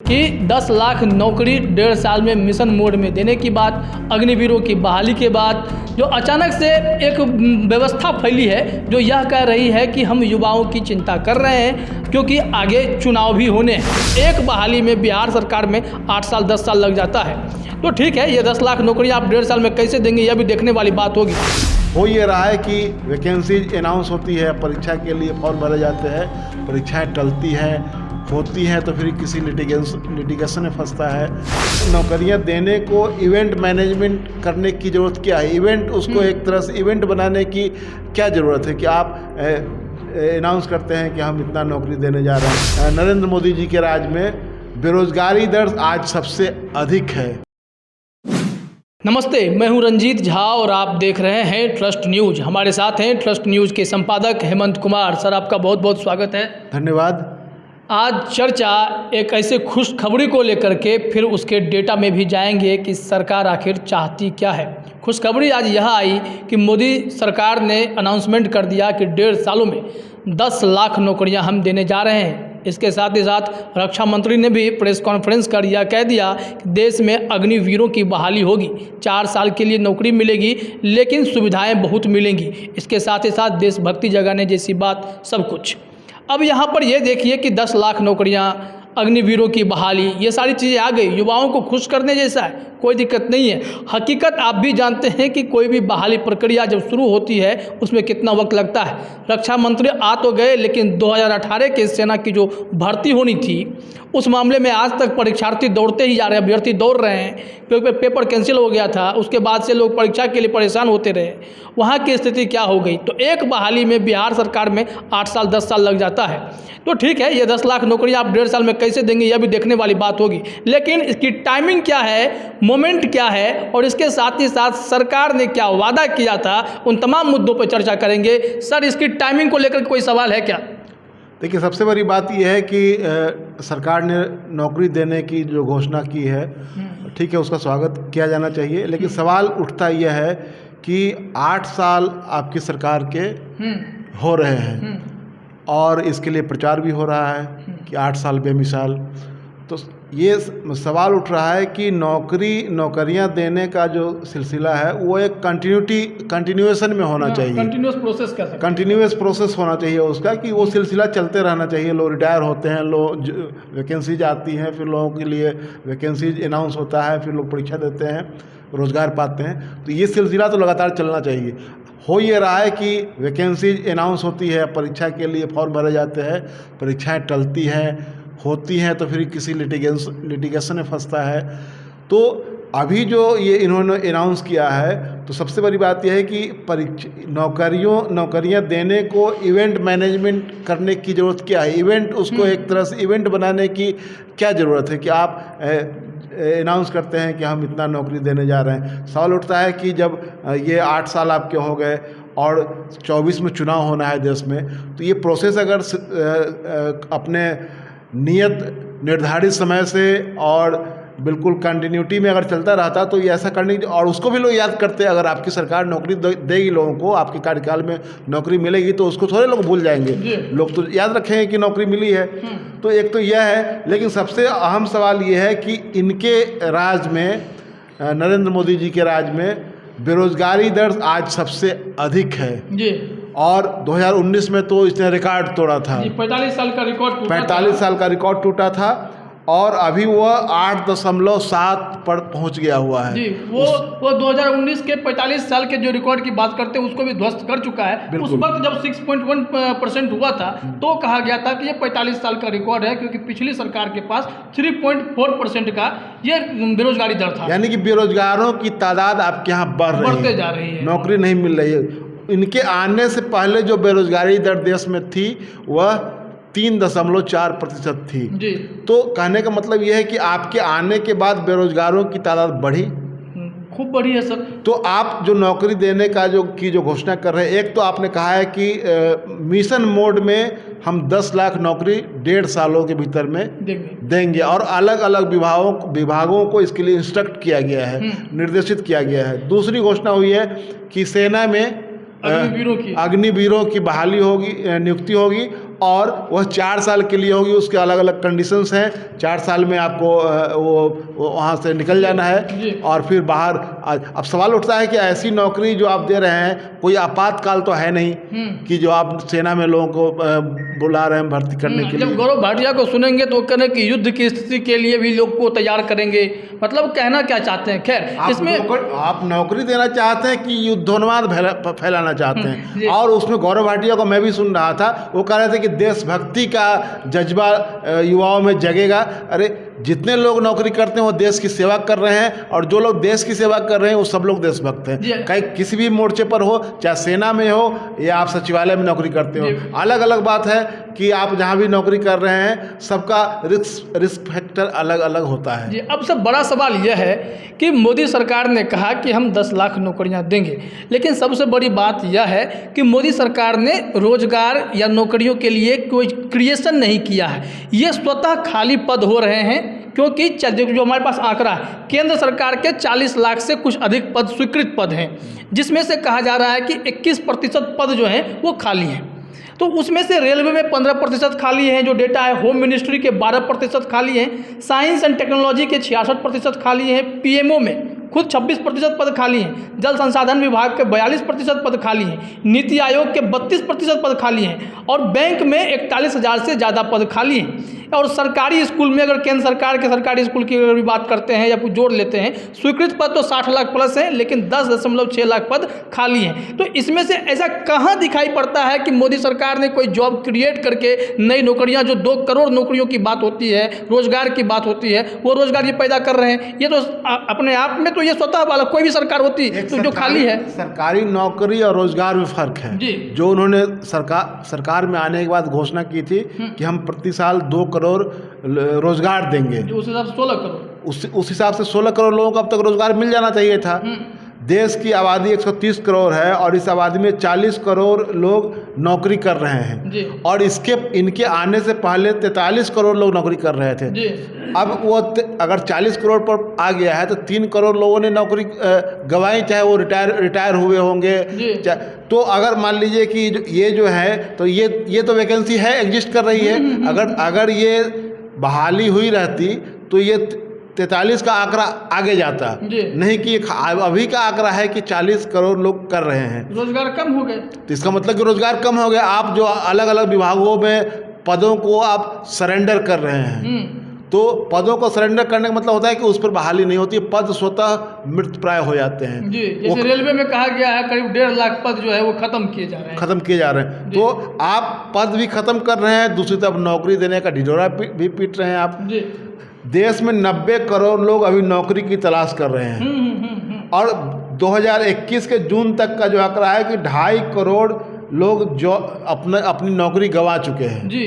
कि 10 लाख नौकरी 1.5 साल में मिशन मोड में देने की बात, अग्निवीरों की बहाली के बाद जो अचानक से एक व्यवस्था फैली है जो यह कह रही है कि हम युवाओं की चिंता कर रहे हैं क्योंकि आगे चुनाव भी होने हैं। एक बहाली में बिहार सरकार में 8 साल 10 साल लग जाता है, तो ठीक है, ये 10 लाख नौकरी आप 1.5 साल में कैसे देंगे यह भी देखने वाली बात होगी। हो ये रहा है कि वैकेंसीज अनाउंस होती है, परीक्षा के लिए फॉर्म भरे जाते हैं, परीक्षाएं टलती हैं, होती हैं तो फिर किसी लिटिगेशन में फंसता है। नौकरियां देने को इवेंट मैनेजमेंट करने की ज़रूरत क्या है? इवेंट उसको एक तरह से इवेंट बनाने की क्या ज़रूरत है कि आप अनाउंस करते हैं कि हम इतना नौकरी देने जा रहे हैं। नरेंद्र मोदी जी के राज में बेरोजगारी दर आज सबसे अधिक है। नमस्ते, मैं हूं रंजीत झा और आप देख रहे हैं ट्रस्ट न्यूज। हमारे साथ हैं ट्रस्ट न्यूज के संपादक हेमंत कुमार। सर, आपका बहुत बहुत स्वागत है। धन्यवाद। आज चर्चा एक ऐसे खुशखबरी को लेकर के फिर उसके डेटा में भी जाएंगे कि सरकार आखिर चाहती क्या है। खुशखबरी आज यह आई कि मोदी सरकार ने अनाउंसमेंट कर दिया कि 1.5 सालों में 10 लाख नौकरियां हम देने जा रहे हैं। इसके साथ ही साथ रक्षा मंत्री ने भी प्रेस कॉन्फ्रेंस कर कह दिया कि देश में अग्निवीरों की बहाली होगी, 4 साल के लिए नौकरी मिलेगी लेकिन सुविधाएं बहुत मिलेंगी। इसके साथ ही साथ देशभक्ति जगाने जैसी बात, सब कुछ। अब यहाँ पर ये देखिए कि 10 लाख नौकरियाँ, अग्निवीरों की बहाली, ये सारी चीज़ें आ गई। युवाओं को खुश करने जैसा है, कोई दिक्कत नहीं है। हकीकत आप भी जानते हैं कि कोई भी बहाली प्रक्रिया जब शुरू होती है उसमें कितना वक्त लगता है। रक्षा मंत्री आ तो गए लेकिन 2018 के सेना की जो भर्ती होनी थी उस मामले में आज तक परीक्षार्थी दौड़ते ही जा रहे हैं, अभ्यर्थी दौड़ रहे हैं क्योंकि पेपर कैंसिल हो गया था। उसके बाद से लोग परीक्षा के लिए परेशान होते रहे। वहाँ की स्थिति क्या हो गई? तो एक बहाली में बिहार सरकार में 8 साल 10 साल लग जाता है। तो ठीक है, ये 10 लाख नौकरी आप 1.5 साल में कैसे देंगे यह भी देखने वाली बात होगी, लेकिन इसकी टाइमिंग क्या है, मोमेंट क्या है और इसके साथ ही साथ सरकार ने क्या वादा किया था, उन तमाम मुद्दों पर चर्चा करेंगे। सर, इसकी टाइमिंग को लेकर कोई सवाल है क्या? देखिए, सबसे बड़ी बात यह है कि सरकार ने नौकरी देने की जो घोषणा की है, ठीक है, उसका स्वागत किया जाना चाहिए। लेकिन सवाल उठता यह है कि 8 साल आपकी सरकार के हो रहे हैं और इसके लिए प्रचार भी हो रहा है कि 8 साल बेमिसाल। तो ये सवाल उठ रहा है कि नौकरियां देने का जो सिलसिला है वो एक कंटिन्यूएशन में होना चाहिए। कंटिन्यूस प्रोसेस होना चाहिए उसका, कि वो सिलसिला चलते रहना चाहिए। लोग रिटायर होते हैं, लोग वैकेंसीज आती हैं, फिर लोगों के लिए वैकेंसीज अनाउंस होता है, फिर लोग परीक्षा देते हैं, रोज़गार पाते हैं। तो ये सिलसिला तो लगातार चलना चाहिए। हो ये रहा है कि वैकेंसीज अनाउंस होती है, परीक्षा के लिए फॉर्म भरे जाते हैं, परीक्षाएं टलती हैं, होती हैं तो फिर किसी लिटिगेशन में फंसता है। तो अभी जो ये इन्होंने अनाउंस किया है, तो सबसे बड़ी बात यह है कि नौकरियां देने को इवेंट मैनेजमेंट करने की ज़रूरत क्या है? इवेंट उसको एक तरह से इवेंट बनाने की क्या ज़रूरत है कि आप अनाउंस करते हैं कि हम इतना नौकरी देने जा रहे हैं। सवाल उठता है कि जब ये 8 साल आपके हो गए और 24 में चुनाव होना है देश में, तो ये प्रोसेस अगर अपने नियत निर्धारित समय से और बिल्कुल कंटिन्यूटी में अगर चलता रहता तो ये ऐसा करने की, और उसको भी लोग याद करते हैं। अगर आपकी सरकार नौकरी देगी लोगों को, आपके कार्यकाल में नौकरी मिलेगी, तो उसको थोड़े लोग भूल जाएंगे। लोग तो याद रखेंगे कि नौकरी मिली है। तो एक तो यह है, लेकिन सबसे अहम सवाल ये है कि इनके राज में, नरेंद्र मोदी जी के राज में बेरोजगारी दर आज सबसे अधिक है जी। और 2019 में तो इसने रिकॉर्ड तोड़ा था, 45 साल का रिकॉर्ड टूटा 45 साल का रिकॉर्ड टूटा था और अभी वह 8.7 पर पहुंच गया हुआ है जी। वो 2019 के 45 साल के जो रिकॉर्ड की बात करते हैं उसको भी ध्वस्त कर चुका है। उस वक्त जब 6.1% हुआ था तो कहा गया था कि ये 45 साल का रिकॉर्ड है, क्योंकि पिछली सरकार के पास 3.4% का ये बेरोजगारी दर था। यानी कि बेरोजगारों की तादाद आपके यहाँ बढ़ते जा रही है, नौकरी नहीं मिल रही है। इनके आने से पहले जो बेरोजगारी दर देश में थी वह 3.4% थी जी। तो कहने का मतलब यह है कि आपके आने के बाद बेरोजगारों की तादाद बढ़ी, खूब बढ़ी है सर। तो आप जो नौकरी देने का जो घोषणा कर रहे हैं, एक तो आपने कहा है कि मिशन मोड में हम 10 लाख नौकरी 1.5 सालों के भीतर में देंगे और अलग अलग विभागों को इसके लिए इंस्ट्रक्ट किया गया है, निर्देशित किया गया है। दूसरी घोषणा हुई है कि सेना में अग्निवीरों की बहाली होगी, नियुक्ति होगी और वह 4 साल के लिए होगी, उसके अलग अलग कंडीशंस हैं। 4 साल में आपको वो वहाँ से निकल जाना है और फिर बाहर। अब सवाल उठता है कि ऐसी नौकरी जो आप दे रहे हैं, कोई आपातकाल तो है नहीं कि जो आप सेना में लोगों को बुला रहे हैं भर्ती करने के लिए। जब गौरव भाटिया को सुनेंगे तो कहने कि युद्ध की स्थिति के लिए भी लोग को तैयार करेंगे, मतलब कहना क्या चाहते हैं। खैर, इसमें आप नौकरी देना चाहते हैं कि युद्धोन्माद फैलाना चाहते हैं। और उसमें गौरव भाटिया को मैं भी सुन रहा था, वो कह रहे थे कि देशभक्ति का जज्बा युवाओं में जगेगा। अरे जितने लोग नौकरी करते हैं वो देश की सेवा कर रहे हैं, और जो लोग देश की सेवा कर रहे हैं वो सब लोग देशभक्त हैं। कहीं किसी भी मोर्चे पर हो, चाहे सेना में हो या आप सचिवालय में नौकरी करते हो, अलग अलग बात है कि आप जहाँ भी नौकरी कर रहे हैं सबका रिस्क फैक्टर अलग अलग होता है। जी, अब सब बड़ा सवाल यह है कि मोदी सरकार ने कहा कि हम 10 लाख नौकरियां देंगे, लेकिन सबसे बड़ी बात यह है कि मोदी सरकार ने रोजगार या नौकरियों के लिए कोई क्रिएशन नहीं किया है। ये स्वतः खाली पद हो रहे हैं, क्योंकि जो हमारे पास आंकड़ा है, केंद्र सरकार के 40 लाख से कुछ अधिक पद स्वीकृत पद हैं, जिसमें से कहा जा रहा है कि 21% पद जो हैं वो खाली हैं। तो उसमें से रेलवे में 15% खाली हैं, जो डेटा है। होम मिनिस्ट्री के 12% खाली हैं। साइंस एंड टेक्नोलॉजी के 66% खाली हैं। पीएमओ में खुद 26% पद खाली हैं। जल संसाधन विभाग के 42% पद खाली हैं। नीति आयोग के 32% पद खाली हैं। और बैंक में 41,000 से ज़्यादा पद खाली हैं। और सरकारी स्कूल में, अगर केंद्र सरकार के सरकारी स्कूल की अगर भी बात करते हैं या कुछ जोड़ लेते हैं, स्वीकृत पद तो 60 लाख प्लस हैं, लेकिन 10.6 लाख पद खाली हैं। तो इसमें से ऐसा कहाँ दिखाई पड़ता है कि मोदी सरकार ने कोई जॉब क्रिएट करके नई नौकरियां, जो 2 करोड़ नौकरियों की बात होती है, रोजगार की बात होती है, वो रोजगार ये पैदा कर रहे हैं। ये तो अपने आप में तो ये स्वतः वाला कोई भी सरकार होती तो जो खाली है। सरकारी नौकरी और रोजगार में फर्क है। जो उन्होंने सरकार में आने के बाद घोषणा की थी कि हम प्रति साल 2 करोड़ रोजगार देंगे, उस हिसाब से 16 करोड़, उस हिसाब से 16 करोड़ लोगों को अब तक रोजगार मिल जाना चाहिए था। देश की आबादी 130 करोड़ है और इस आबादी में 40 करोड़ लोग नौकरी कर रहे हैं, और इनके आने से पहले 43 करोड़ लोग नौकरी कर रहे थे। अब वो अगर 40 करोड़ पर आ गया है तो 3 करोड़ लोगों ने नौकरी गंवाई, चाहे वो रिटायर हुए होंगे। तो अगर मान लीजिए कि ये जो है, तो ये तो वैकेंसी है, एग्जिस्ट कर रही है। अगर ये बहाली हुई रहती तो ये 43 का आंकड़ा आगे जाता, नहीं कि अभी का आंकड़ा है कि 40 करोड़ लोग कर रहे हैं। रोजगार कम हो गए, तो इसका मतलब कि रोजगार कम हो गया। आप जो अलग अलग विभागों में पदों को आप सरेंडर कर रहे हैं, तो पदों को सरेंडर करने का मतलब होता है कि उस पर बहाली नहीं होती, पद स्वतः मृत प्राय हो जाते हैं। जी, जैसे रेलवे में कहा गया है करीब 1.5 लाख पद जो है वो खत्म किए जा रहे हैं। तो आप पद भी खत्म कर रहे हैं, दूसरी तरफ नौकरी देने का ढिढोरा भी पीट रहे हैं आप। देश में 90 करोड़ लोग अभी नौकरी की तलाश कर रहे हैं, और 2021 के जून तक का जो आंकड़ा है कि 2.5 करोड़ लोग जो अपनी नौकरी गंवा चुके हैं। जी,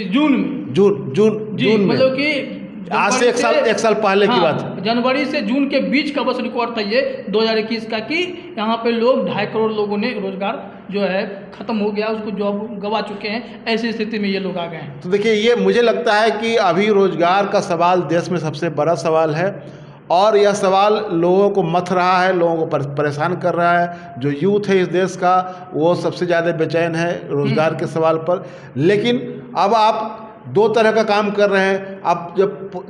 जून में, मतलब कि आज से एक साल पहले की बात। जनवरी से जून के बीच का बस रिकॉर्ड था ये 2021 का, कि यहाँ पे लोग 2.5 करोड़ लोगों ने रोजगार जो है खत्म हो गया, उसको जॉब गंवा चुके हैं। ऐसी स्थिति में ये लोग आ गए हैं। तो देखिए, ये मुझे लगता है कि अभी रोजगार का सवाल देश में सबसे बड़ा सवाल है, और यह सवाल लोगों को मथ रहा है, लोगों को परेशान कर रहा है। जो यूथ है इस देश का, वो सबसे ज़्यादा बेचैन है रोजगार के सवाल पर। लेकिन अब आप 2 तरह का काम कर रहे हैं। अब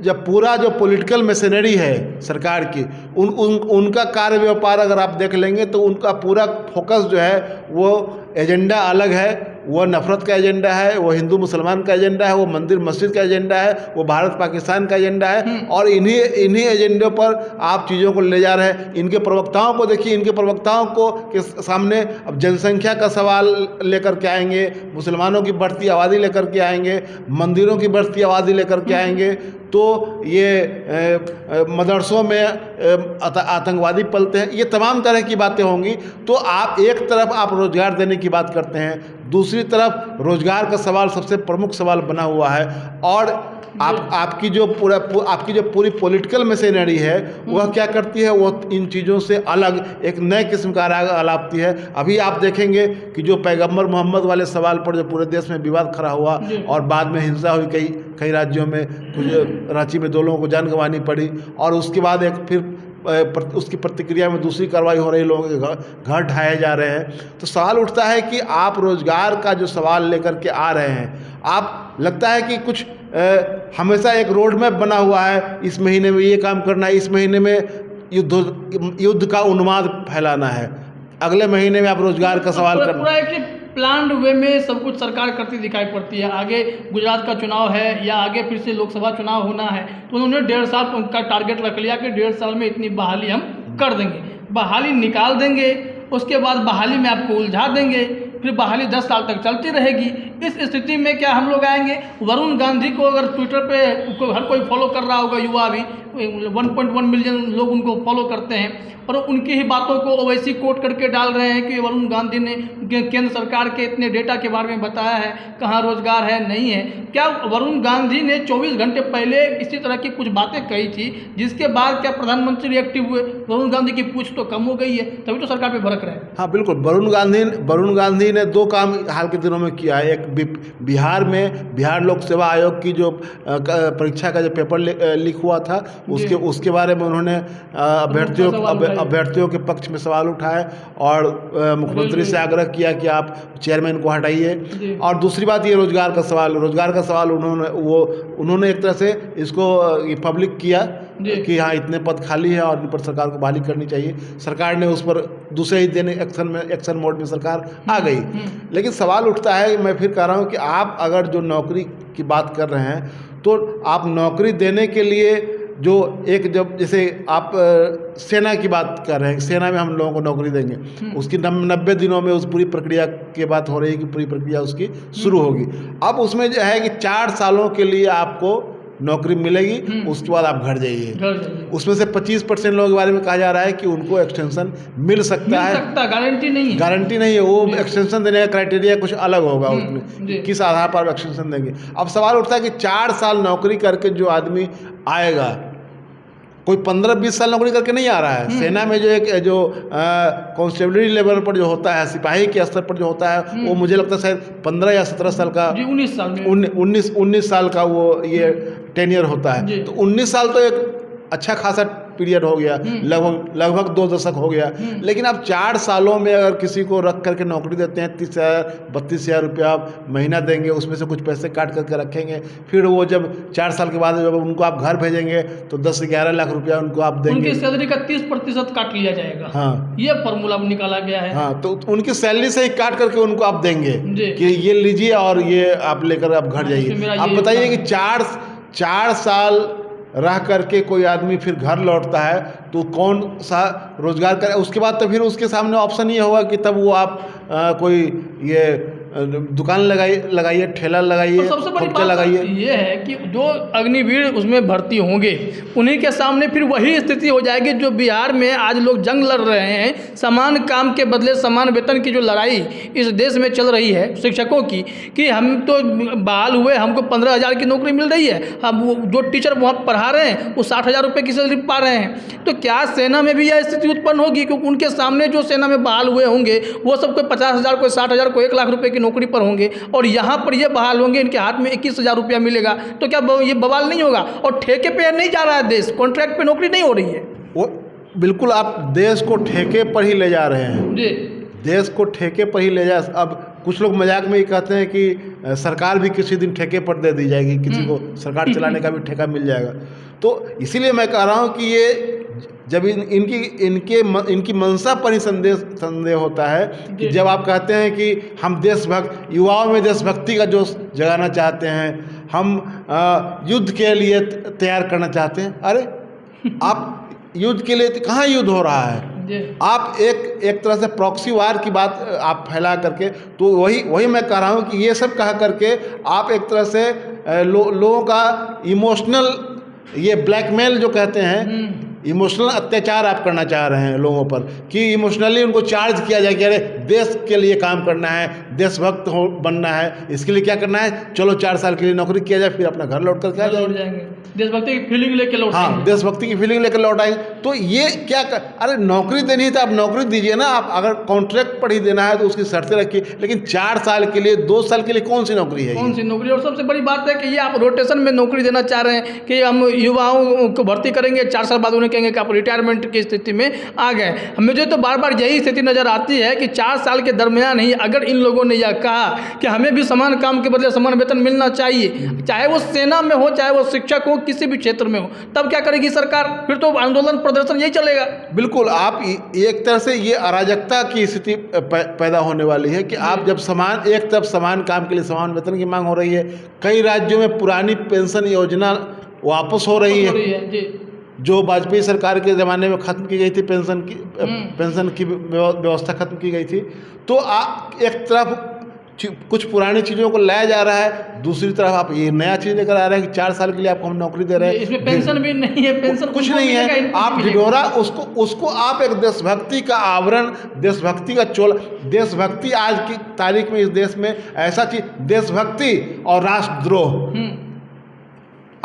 जब पूरा जो पॉलिटिकल मशीनरी है सरकार की, उनका कार्य व्यापार अगर आप देख लेंगे तो उनका पूरा फोकस जो है वो एजेंडा अलग है। वो नफ़रत का एजेंडा है, वो हिंदू मुसलमान का एजेंडा है, वो मंदिर मस्जिद का एजेंडा है, वो भारत पाकिस्तान का एजेंडा है। और इन्हीं एजेंडों पर आप चीज़ों को ले जा रहे हैं। इनके प्रवक्ताओं को देखिए, इनके प्रवक्ताओं को के सामने अब जनसंख्या का सवाल लेकर के आएंगे, मुसलमानों की बढ़ती आबादी लेकर के आएंगे, मंदिरों की बढ़ती आबादी लेकर के आएंगे, तो ये मदरसों में आतंकवादी पलते हैं। ये तमाम तरह की बातें होंगी। तो आप एक तरफ आप रोजगार देने की बात करते हैं, दूसरी तरफ रोजगार का सवाल सबसे प्रमुख सवाल बना हुआ है। और आपकी जो पूरी पॉलिटिकल मशीनरी है वह क्या करती है, वो इन चीज़ों से अलग एक नए किस्म का राग अलापती है। अभी आप देखेंगे कि जो पैगंबर मोहम्मद वाले सवाल पर जो पूरे देश में विवाद खड़ा हुआ और बाद में हिंसा हुई कई राज्यों में, कुछ रांची में 2 लोगों को जान गंवानी पड़ी, और उसके बाद एक फिर उसकी प्रतिक्रिया में दूसरी कार्रवाई हो रही है, लोगों के घर ढाए जा रहे हैं। तो सवाल उठता है कि आप रोजगार का जो सवाल लेकर के आ रहे हैं, आप लगता है कि कुछ हमेशा एक रोड मैप बना हुआ है, इस महीने में ये काम करना है, इस महीने में युद्ध का उन्माद फैलाना है, अगले महीने में आप रोजगार का सवाल करना। पूरा एक प्लान्ड वे में सब कुछ सरकार करती दिखाई पड़ती है। आगे गुजरात का चुनाव है या आगे फिर से लोकसभा चुनाव होना है, तो उन्होंने 1.5 साल का टारगेट रख लिया कि 1.5 साल में इतनी बहाली हम कर देंगे, बहाली निकाल देंगे, उसके बाद बहाली में आपको उलझा देंगे, फिर बहाली 10 साल तक चलती रहेगी। इस स्थिति में क्या हम लोग आएंगे? वरुण गांधी को अगर ट्विटर पे हर कोई फॉलो कर रहा होगा, युवा भी 1.1 मिलियन लोग उनको फॉलो करते हैं, और उनकी ही बातों को ओवैसी कोट करके डाल रहे हैं कि वरुण गांधी ने केंद्र सरकार के इतने डेटा के बारे में बताया है, कहाँ रोजगार है, नहीं है। क्या वरुण गांधी ने 24 घंटे पहले इसी तरह की कुछ बातें कही थी, जिसके बाद क्या प्रधानमंत्री रिएक्टिव हुए? वरुण गांधी की पूछ तो कम हो गई है, तभी तो सरकार पे भड़क रहे हैं। हाँ बिल्कुल, वरुण गांधी ने 2 काम हाल के दिनों में किया है। एक बिहार में बिहार लोक सेवा आयोग की जो परीक्षा का जो पेपर लीक हुआ था, उसके बारे में उन्होंने अभ्यर्थियों के पक्ष में सवाल उठाए और मुख्यमंत्री से आग्रह किया कि आप चेयरमैन को हटाइए। और दूसरी बात ये रोजगार का सवाल उन्होंने एक तरह से इसको पब्लिक किया कि हाँ इतने पद खाली है और इन पर सरकार को बहाली करनी चाहिए। सरकार ने उस पर दूसरे ही दिन एक्शन मोड में सरकार आ गई। लेकिन सवाल उठता है, मैं फिर कह रहा हूँ कि आप अगर जो नौकरी की बात कर रहे हैं, तो आप नौकरी देने के लिए जब जैसे आप सेना की बात कर रहे हैं, सेना में हम लोगों को नौकरी देंगे, उसकी 90 दिनों में उस पूरी प्रक्रिया की बात हो रही है कि पूरी प्रक्रिया उसकी शुरू होगी। अब उसमें जो है कि 4 सालों के लिए आपको नौकरी मिलेगी, उसके बाद आप घर जाइए। उसमें से 25% लोगों के बारे में कहा जा रहा है कि उनको एक्सटेंशन मिल सकता है, गारंटी नहीं है। वो एक्सटेंशन देने का क्राइटेरिया कुछ अलग होगा, उसमें किस आधार पर एक्सटेंशन देंगे। अब सवाल उठता है कि 4 साल नौकरी करके जो आदमी आएगा, कोई 15-20 साल नौकरी करके नहीं आ रहा है। सेना में जो कांस्टेबलरी लेवल पर जो होता है, सिपाही के स्तर पर जो होता है, वो मुझे लगता है शायद 15 या 17 साल का, 19 साल का वो ये टेन्योर होता है। तो 19 साल तो एक अच्छा खासा पीरियड हो गया, लगभग 2 दशक हो गया। लेकिन अब 4 सालों में अगर किसी को रख करके नौकरी देते हैं, 30,000-32,000 रुपया महीना देंगे, उसमें से कुछ पैसे काट करके रखेंगे, फिर वो जब 4 साल के बाद जब उनको आप घर भेजेंगे तो 10-11 लाख रुपया उनको आप देंगे। उनकी सैलरी का 30% काट लिया जाएगा। हाँ, ये फॉर्मूला निकाला गया है। हाँ, तो उनकी सैलरी से ही काट करके उनको आप देंगे कि ये लीजिए और ये आप लेकर आप घर जाइए। आप बताइए कि 4 साल रह करके कोई आदमी फिर घर लौटता है तो कौन सा रोजगार करे? उसके बाद तो फिर उसके सामने ऑप्शन ये होगा कि तब वो आप कोई ये दुकान लगाइए, ठेला लगाइए, सबसे बड़ी बात ये है कि जो अग्निवीर उसमें भर्ती होंगे, उन्हीं के सामने फिर वही स्थिति हो जाएगी जो बिहार में आज लोग जंग लड़ रहे हैं, समान काम के बदले समान वेतन की जो लड़ाई इस देश में चल रही है शिक्षकों की, कि हम तो बहाल हुए, हमको 15,000 की नौकरी मिल रही है, हम जो टीचर वहाँ पढ़ा रहे हैं वो 60,000 रुपये की सैलरी पा रहे हैं। तो क्या सेना में भी यह स्थिति उत्पन्न होगी? क्योंकि उनके सामने जो सेना में बहाल हुए होंगे वो सब कोई 50,000, कोई 60,000, कोई 1 लाख रुपये की नौकरी पर होंगे, और यहाँ पर ये बहाल होंगे, इनके हाथ में 21,000 रुपया मिलेगा। तो क्या ये बवाल नहीं होगा? और ठेके पे नहीं जा रहा है देश, कॉन्ट्रैक्ट पे नौकरी नहीं हो रही है। वो बिल्कुल आप देश को ठेके पर ही ले जा रहे हैं जी, देश को ठेके पर ही ले जा। अब कुछ लोग मजाक में ही कहते हैं कि सरकार भी किसी दिन ठेके पर दे दी जाएगी, किसी को सरकार चलाने का भी ठेका मिल जाएगा। तो इसीलिए मैं कह रहा हूँ कि ये जब इनकी मंशा पर ही संदेह होता है कि जब आप कहते हैं कि हम देशभक्त, युवाओं में देशभक्ति का जोश जगाना चाहते हैं, हम युद्ध के लिए तैयार करना चाहते हैं। अरे आप युद्ध के लिए, कहाँ युद्ध हो रहा है? आप एक तरह से प्रॉक्सी वार की बात आप फैला करके, तो वही मैं कह रहा हूँ कि ये सब कह करके आप एक तरह से लोगों का इमोशनल, ये ब्लैकमेल जो कहते हैं, इमोशनल अत्याचार आप करना चाह रहे हैं लोगों पर, कि इमोशनली उनको चार्ज किया जाए कि अरे देश के लिए काम करना है, देशभक्त हो बनना है, इसके लिए क्या करना है, चलो 4 साल के लिए नौकरी किया जाए, फिर अपना घर लौट कर क्या लौट जाएंगे, देशभक्ति की फीलिंग लेके लौट हाँ, जाएंगे। देशभक्ति की फीलिंग लेकर लौट आएंगे। तो ये क्या अरे नौकरी देनी है तो आप नौकरी दीजिए ना, आप अगर कॉन्ट्रैक्ट पर ही देना है तो उसकी शर्तें रखिए, लेकिन 4 साल के लिए 2 साल के लिए कौन सी नौकरी है कौन सी नौकरी। और सबसे बड़ी बात है कि ये आप रोटेशन में नौकरी देना चाह रहे हैं कि हम युवाओं को भर्ती करेंगे, 4 साल बाद उन्हें कहेंगे कि आप रिटायरमेंट की स्थिति में आ गए। मुझे तो बार बार यही स्थिति नज़र आती है कि 4 साल के दरमियान ही अगर इन लोगों ने यह कहा कि हमें भी समान काम के बदले समान वेतन मिलना चाहिए, चाहे वो सेना में हो, चाहे वो शिक्षक हो, किसी भी क्षेत्र में हो, तब क्या करेगी सरकार? फिर तो आंदोलन प्रदर्शन यही चलेगा। बिल्कुल, आप एक तरह से ये अराजकता की स्थिति पैदा होने वाली है कि आप जब समान, एक तरफ समान काम के लिए समान वेतन की मांग हो रही है, कई राज्यों में पुरानी पेंशन योजना वापस हो रही है जी। जो वाजपेयी सरकार के ज़माने में ख़त्म की गई थी, पेंशन की व्यवस्था ख़त्म की गई थी। तो एक तरफ कुछ पुरानी चीज़ों को लाया जा रहा है, दूसरी तरफ आप ये नया चीज़ लेकर आ रहे हैं कि 4 साल के लिए आपको हम नौकरी दे रहे हैं, इसमें पेंशन भी नहीं है, पेंशन कुछ नहीं है, आप ढिढोरा उसको आप एक देशभक्ति का आवरण, देशभक्ति का चोला, देशभक्ति आज की तारीख में इस देश में ऐसा चीज, देशभक्ति और राष्ट्रद्रोह,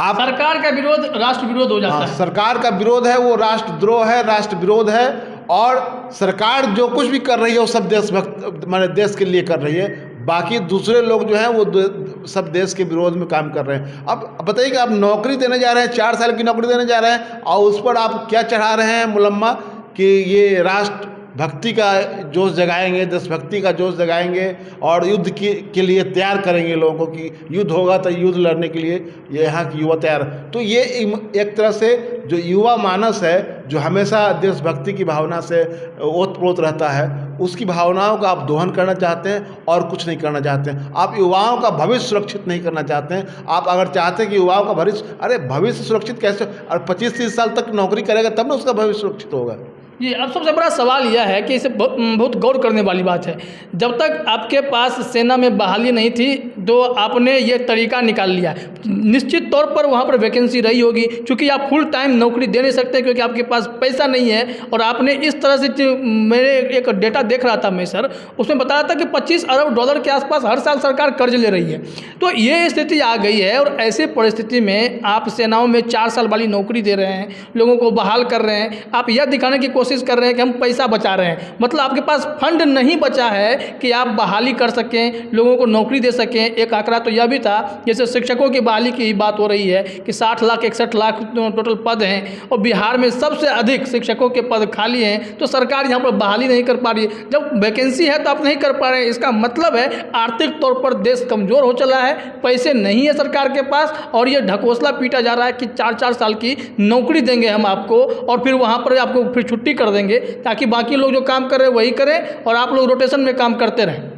आप सरकार का विरोध राष्ट्र विरोध हो जाता है। सरकार का विरोध है वो राष्ट्रद्रोह है, राष्ट्र विरोध है, और सरकार जो कुछ भी कर रही है वो सब देशभक्त माने देश के लिए कर रही है, बाकी दूसरे लोग जो हैं वो सब देश के विरोध में काम कर रहे हैं। अब बताइए कि आप नौकरी देने जा रहे हैं, 4 साल की नौकरी देने जा रहे हैं, और उस पर आप क्या चढ़ा रहे हैं मुलम्मा कि ये राष्ट्र भक्ति का जोश जगाएंगे, देशभक्ति का जोश जगाएंगे और युद्ध के लिए तैयार करेंगे लोगों को कि युद्ध होगा तो युद्ध लड़ने के लिए ये यहाँ की युवा तैयार। तो ये एक तरह से जो युवा मानस है, जो हमेशा देशभक्ति की भावना से ओतप्रोत रहता है, उसकी भावनाओं का आप दोहन करना चाहते हैं और कुछ नहीं करना चाहते हैं। आप युवाओं का भविष्य सुरक्षित नहीं करना चाहते हैं। आप अगर चाहते हैं कि युवाओं का भविष्य, अरे भविष्य सुरक्षित कैसे, और 25-30 साल तक नौकरी करेगा तब ना उसका भविष्य सुरक्षित होगा। जी, अब सबसे बड़ा सवाल यह है कि इसे बहुत गौर करने वाली बात है, जब तक आपके पास सेना में बहाली नहीं थी तो आपने ये तरीका निकाल लिया, निश्चित तौर पर वहाँ पर वैकेंसी रही होगी, क्योंकि आप फुल टाइम नौकरी दे नहीं सकते क्योंकि आपके पास पैसा नहीं है। और आपने इस तरह से, मेरे एक डेटा देख रहा था मैं सर, उसमें बताया था कि $25 अरब के आसपास हर साल सरकार कर्ज ले रही है। तो ये स्थिति आ गई है, और ऐसे परिस्थिति में आप सेनाओं में 4 साल वाली नौकरी दे रहे हैं, लोगों को बहाल कर रहे हैं, आप यह दिखाने की कोशिश कर रहे हैं कि हम पैसा बचा रहे हैं, मतलब आपके पास फंड नहीं बचा है कि आप बहाली कर सकें, लोगों को नौकरी दे सकें। एक आंकड़ा तो यह भी था, जैसे शिक्षकों की बहाली की बात हो रही है कि 60 लाख 61 लाख टोटल पद हैं, और बिहार में सबसे अधिक शिक्षकों के पद खाली हैं, तो सरकार यहाँ पर बहाली नहीं कर पा रही है। जब वैकेंसी है तो आप नहीं कर पा रहे हैं, इसका मतलब है आर्थिक तौर पर देश कमज़ोर हो चला है, पैसे नहीं है सरकार के पास, और ये ढकोसला पीटा जा रहा है कि 4-4 साल की नौकरी देंगे हम आपको, और फिर वहाँ पर आपको फिर छुट्टी कर देंगे ताकि बाकी लोग जो काम कर रहे हैं वही करें और आप लोग रोटेशन में काम करते रहें।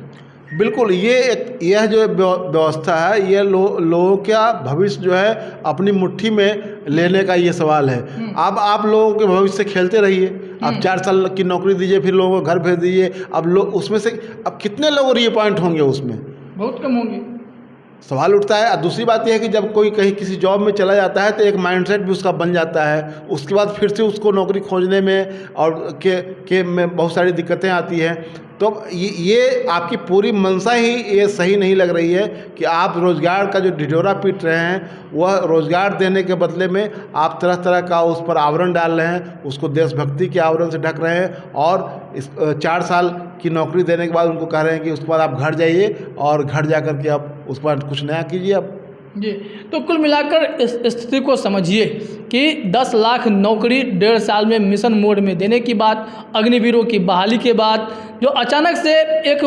बिल्कुल, यह जो व्यवस्था है, ये लोगों का भविष्य जो है अपनी मुट्ठी में लेने का ये सवाल है। अब आप लोगों के भविष्य से खेलते रहिए, आप 4 साल की नौकरी दीजिए, फिर लोगों को घर भेज दीजिए। अब लोग उसमें से अब कितने लोग रीअपॉइंट होंगे, उसमें बहुत कम होंगे, सवाल उठता है। और दूसरी बात यह है कि जब कोई कहीं किसी जॉब में चला जाता है तो एक माइंडसेट भी उसका बन जाता है, उसके बाद फिर से उसको नौकरी खोजने में और के में बहुत सारी दिक्कतें आती हैं। तो ये आपकी पूरी मंशा ही ये सही नहीं लग रही है कि आप रोज़गार का जो ढिढोरा पीट रहे हैं, वह रोज़गार देने के बदले में आप तरह तरह का उस पर आवरण डाल रहे हैं, उसको देशभक्ति के आवरण से ढक रहे हैं, और इस 4 साल की नौकरी देने के बाद उनको कह रहे हैं कि उसके बाद आप घर जाइए और घर जा कर के आप उसके बाद कुछ नया कीजिए। अब जी, तो कुल मिलाकर इस स्थिति को समझिए कि 10 लाख नौकरी 1.5 साल में मिशन मोड में देने की बात, अग्निवीरों की बहाली के बाद जो अचानक से एक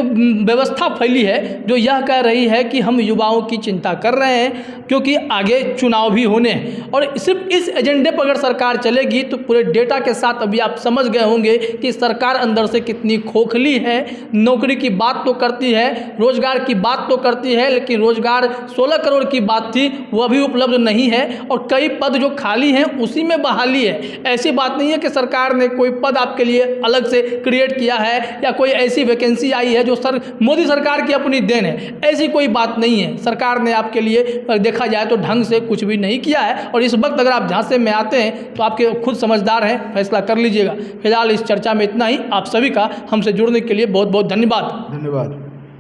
व्यवस्था फैली है जो यह कह रही है कि हम युवाओं की चिंता कर रहे हैं क्योंकि आगे चुनाव भी होने हैं, और सिर्फ इस एजेंडे पर अगर सरकार चलेगी तो पूरे डेटा के साथ अभी आप समझ गए होंगे कि सरकार अंदर से कितनी खोखली है। नौकरी की बात तो करती है, रोजगार की बात तो करती है, लेकिन रोजगार 16 करोड़ की बात थी वह भी उपलब्ध नहीं है, और कई पद जो खाली हैं उसी में बहाली है। ऐसी बात नहीं है कि सरकार ने कोई पद आपके लिए अलग से क्रिएट किया है या कोई ऐसी वैकेंसी आई है जो मोदी सरकार की अपनी देन है, ऐसी कोई बात नहीं है। सरकार ने आपके लिए देखा जाए तो ढंग से कुछ भी नहीं किया है, और इस वक्त अगर आप झांसे में आते हैं तो आपके खुद समझदार हैं, फैसला कर लीजिएगा। फिलहाल इस चर्चा में इतना ही। आप सभी का हमसे जुड़ने के लिए बहुत बहुत धन्यवाद।